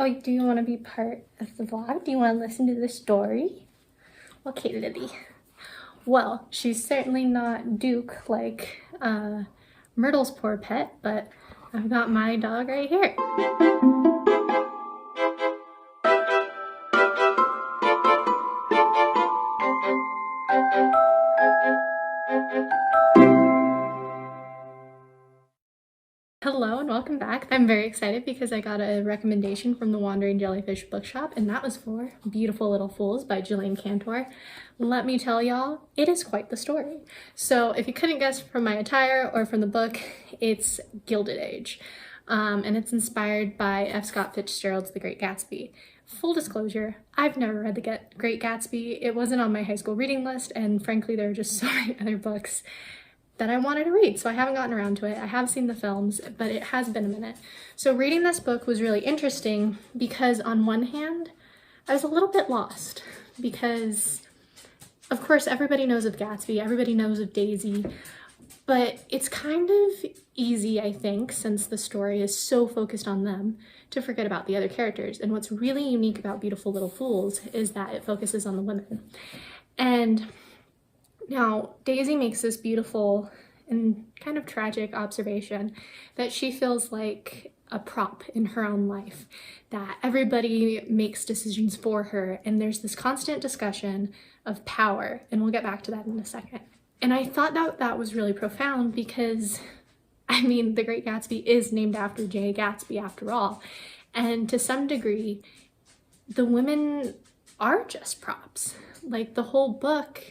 Oh, do you want to be part of the vlog? Do you want to listen to the story? Okay, Lily. Well, she's certainly not Duke like Myrtle's poor pet, but I've got my dog right here. Hello and welcome back. I'm very excited because I got a recommendation from the Wandering Jellyfish bookshop, and that was for Beautiful Little Fools by Jillian Cantor. Let me tell y'all, it is quite the story. So if you couldn't guess from my attire or from the book, it's Gilded Age. And it's inspired by F. Scott Fitzgerald's The Great Gatsby. Full disclosure, I've never read The Great Gatsby. It wasn't on my high school reading list, and frankly, there are just so many other books that I wanted to read, so I haven't gotten around to it. I have seen the films, but it has been a minute. So reading this book was really interesting because on one hand, I was a little bit lost because, of course, everybody knows of Gatsby, everybody knows of Daisy, but it's kind of easy, I think, since the story is so focused on them, to forget about the other characters. And what's really unique about Beautiful Little Fools is that it focuses on the women. And now, Daisy makes this beautiful and kind of tragic observation that she feels like a prop in her own life, that everybody makes decisions for her, and there's this constant discussion of power, and we'll get back to that in a second. And I thought that was really profound because, I mean, The Great Gatsby is named after J. Gatsby after all, and to some degree, the women are just props. Like, the whole book,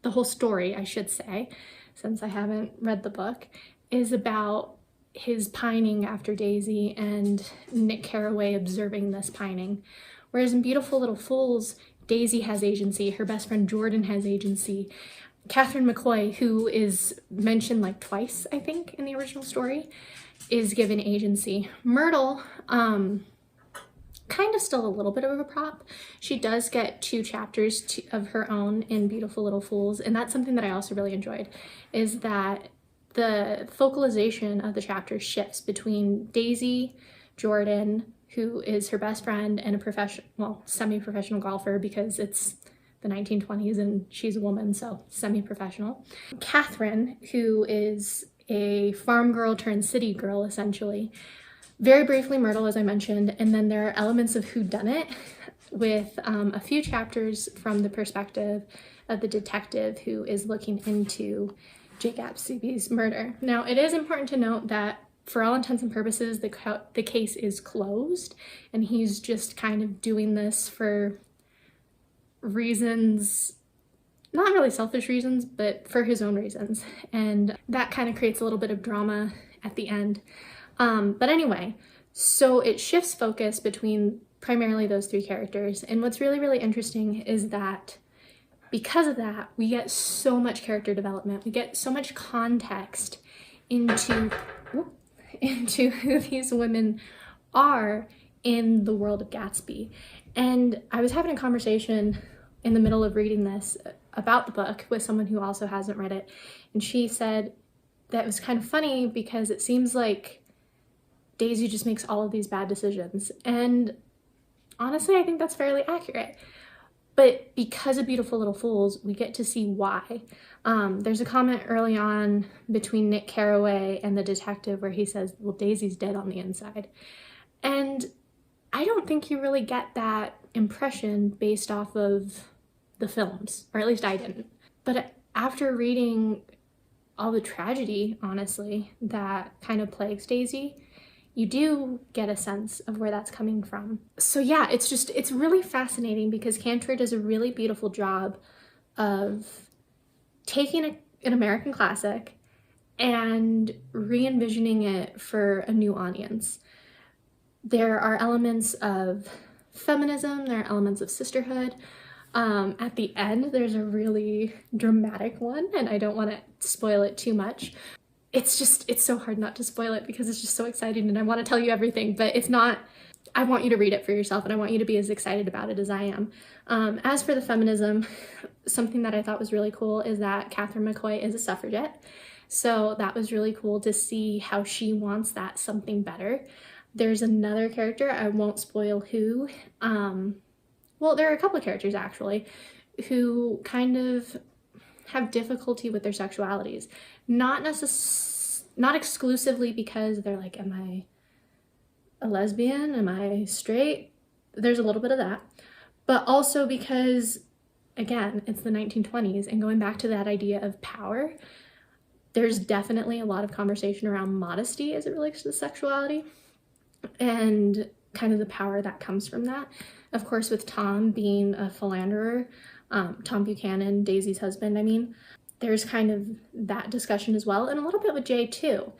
the whole story, I should say, since I haven't read the book, is about his pining after Daisy and Nick Carraway observing this pining. Whereas in Beautiful Little Fools, Daisy has agency, her best friend Jordan has agency. Catherine McCoy, who is mentioned like twice, I think, in the original story, is given agency. Myrtle, kind of still a little bit of a prop. She does get 2 chapters of her own in Beautiful Little Fools, and that's something that I also really enjoyed, is that the focalization of the chapter shifts between Daisy, Jordan, who is her best friend and a semi-professional golfer because it's the 1920s and she's a woman, so semi-professional. Catherine, who is a farm girl turned city girl, essentially. Very briefly, Myrtle, as I mentioned, and then there are elements of whodunit with a few chapters from the perspective of the detective who is looking into J. Gatsby's murder. Now, it is important to note that for all intents and purposes, the case is closed, and he's just kind of doing this for reasons, not really selfish reasons, but for his own reasons. And that kind of creates a little bit of drama at the end. But anyway, so it shifts focus between primarily those 3 characters. And what's really, really interesting is that because of that, we get so much character development. We get so much context into who these women are in the world of Gatsby. And I was having a conversation in the middle of reading this about the book with someone who also hasn't read it. And she said that it was kind of funny because it seems like Daisy just makes all of these bad decisions. And honestly, I think that's fairly accurate. But because of Beautiful Little Fools, we get to see why. There's a comment early on between Nick Carraway and the detective where he says, well, Daisy's dead on the inside. And I don't think you really get that impression based off of the films, or at least I didn't. But after reading all the tragedy, honestly, that kind of plagues Daisy, you do get a sense of where that's coming from. So yeah, it's really fascinating because Cantor does a really beautiful job of taking an American classic and re-envisioning it for a new audience. There are elements of feminism, there are elements of sisterhood. At the end, there's a really dramatic one, and I don't want to spoil it too much. It's so hard not to spoil it because it's just so exciting and I want to tell you everything, but it's not. I want you to read it for yourself and I want you to be as excited about it as I am. As for the feminism, something that I thought was really cool is that Catherine McCoy is a suffragette. So that was really cool to see how she wants that something better. There's another character, I won't spoil who, well, there are a couple of characters actually, who kind of have difficulty with their sexualities. Not exclusively because they're like, am I a lesbian? Am I straight? There's a little bit of that. But also because, again, it's the 1920s, and going back to that idea of power, there's definitely a lot of conversation around modesty as it relates to sexuality and kind of the power that comes from that. Of course, with Tom being a philanderer, Tom Buchanan, Daisy's husband, I mean, there's kind of that discussion as well, and a little bit with Jay too.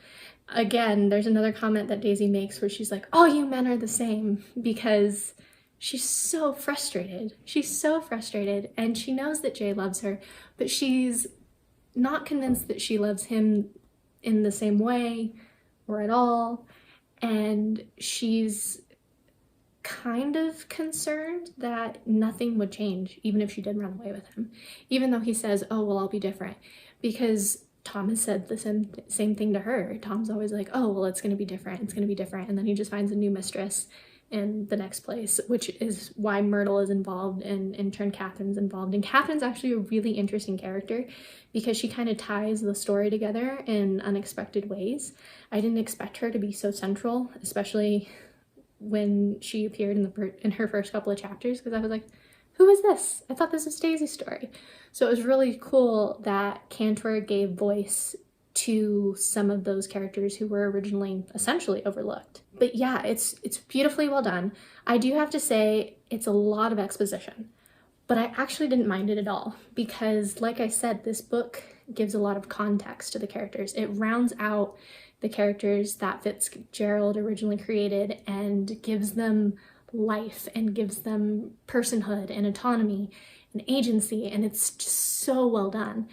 Again, there's another comment that Daisy makes where she's like, all you men are the same, because she's so frustrated. She's so frustrated, and she knows that Jay loves her, but she's not convinced that she loves him in the same way or at all, and she's kind of concerned that nothing would change even if she did run away with him, even though he says, oh, well, I'll be different, because Tom has said the same thing to her. Tom's always like, oh, well, it's going to be different, it's going to be different, and then he just finds a new mistress in the next place, which is why Myrtle is involved, and in turn Catherine's involved. And Catherine's actually a really interesting character because she kind of ties the story together in unexpected ways. I didn't expect her to be so central, especially when she appeared in her first couple of chapters, because I was like, who is this? I thought this was Daisy's story. So it was really cool that Cantor gave voice to some of those characters who were originally essentially overlooked. But yeah, it's beautifully well done. I do have to say it's a lot of exposition, but I actually didn't mind it at all because, like I said, this book gives a lot of context to the characters. It rounds out the characters that Fitzgerald originally created and gives them life and gives them personhood and autonomy and agency, and it's just so well done.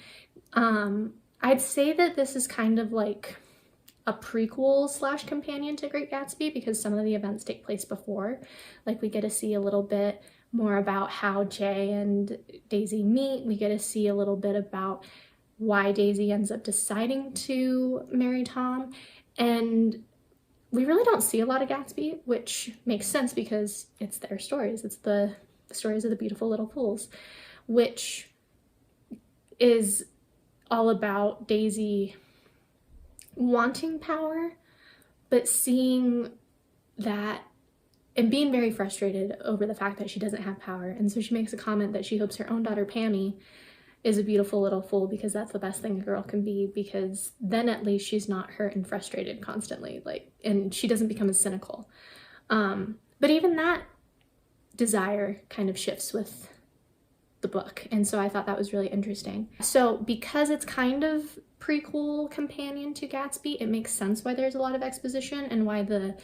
I'd say that this is kind of like a prequel / companion to Great Gatsby because some of the events take place before. Like, we get to see a little bit more about how Jay and Daisy meet. We get to see a little bit about why Daisy ends up deciding to marry Tom. And we really don't see a lot of Gatsby, which makes sense because it's their stories. It's the stories of the beautiful little fools, which is all about Daisy wanting power, but seeing that and being very frustrated over the fact that she doesn't have power. And so she makes a comment that she hopes her own daughter Pammy is a beautiful little fool because that's the best thing a girl can be, because then at least she's not hurt and frustrated constantly, like, and she doesn't become as cynical. But even that desire kind of shifts with the book, and so I thought that was really interesting. So because it's kind of prequel companion to Gatsby, it makes sense why there's a lot of exposition and why the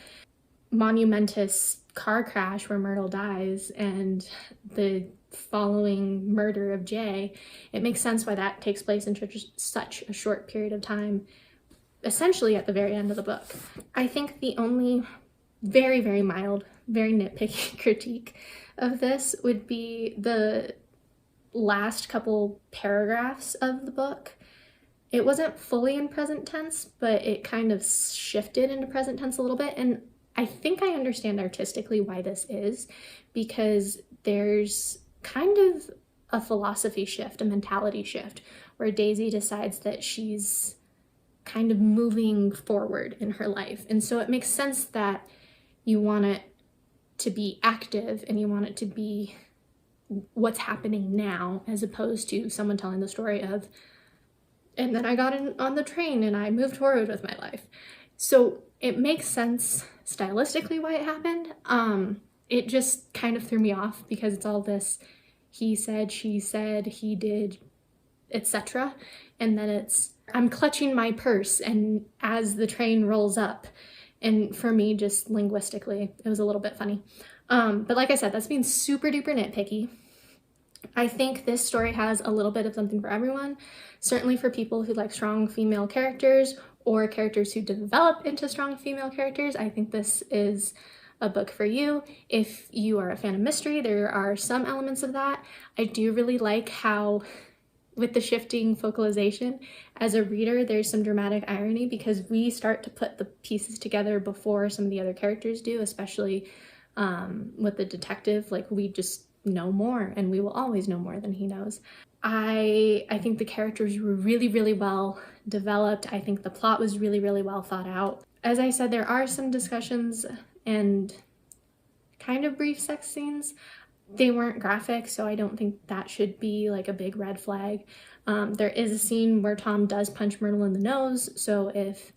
monumentous car crash where Myrtle dies and the following murder of Jay, it makes sense why that takes place in such a short period of time, essentially at the very end of the book. I think the only very, very mild, very nitpicky critique of this would be the last couple paragraphs of the book. It wasn't fully in present tense, but it kind of shifted into present tense a little bit, and I think I understand artistically why this is, because there's kind of a philosophy shift, a mentality shift, where Daisy decides that she's kind of moving forward in her life. And so it makes sense that you want it to be active and you want it to be what's happening now, as opposed to someone telling the story of, and then I got on the train and I moved forward with my life. So it makes sense stylistically why it happened. It just kind of threw me off because it's all this he said, she said, he did, etc. And then it's, I'm clutching my purse and as the train rolls up. And for me, just linguistically, it was a little bit funny. But like I said, that's being super duper nitpicky. I think this story has a little bit of something for everyone. Certainly for people who like strong female characters or characters who develop into strong female characters, I think this is a book for you. If you are a fan of mystery, there are some elements of that. I do really like how with the shifting focalization, as a reader, there's some dramatic irony because we start to put the pieces together before some of the other characters do, especially with the detective. Like, we just know more, and we will always know more than he knows. I think the characters were really, really well developed. I think the plot was really, really well thought out. As I said, there are some discussions and kind of brief sex scenes. They weren't graphic, so I don't think that should be like a big red flag. There is a scene where Tom does punch Myrtle in the nose, so if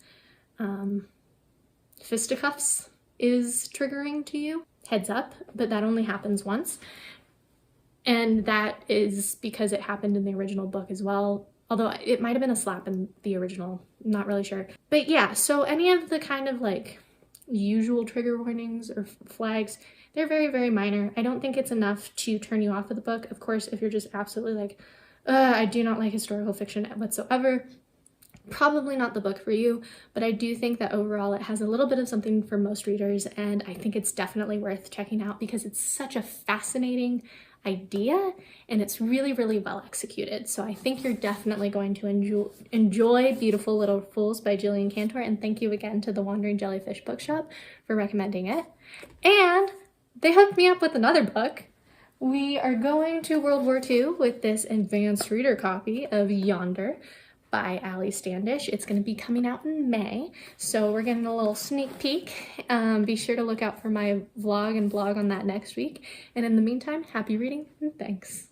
fisticuffs is triggering to you, heads up, but that only happens once. And that is because it happened in the original book as well, although it might have been a slap in the original, I'm not really sure. But yeah, so any of the kind of like usual trigger warnings or flags, they're very, very minor. I don't think it's enough to turn you off of the book. Of course, if you're just absolutely like, I do not like historical fiction whatsoever, probably not the book for you, but I do think that overall it has a little bit of something for most readers, and I think it's definitely worth checking out because it's such a fascinating idea and it's really, really well executed. So I think you're definitely going to enjoy Beautiful Little Fools by Jillian Cantor, and thank you again to the Wandering Jellyfish Bookshop for recommending it. And they hooked me up with another book. We are going to World War II with this advanced reader copy of Yonder by Ali Standish. It's going to be coming out in May, so we're getting a little sneak peek. Be sure to look out for my vlog and blog on that next week. And in the meantime, happy reading and thanks.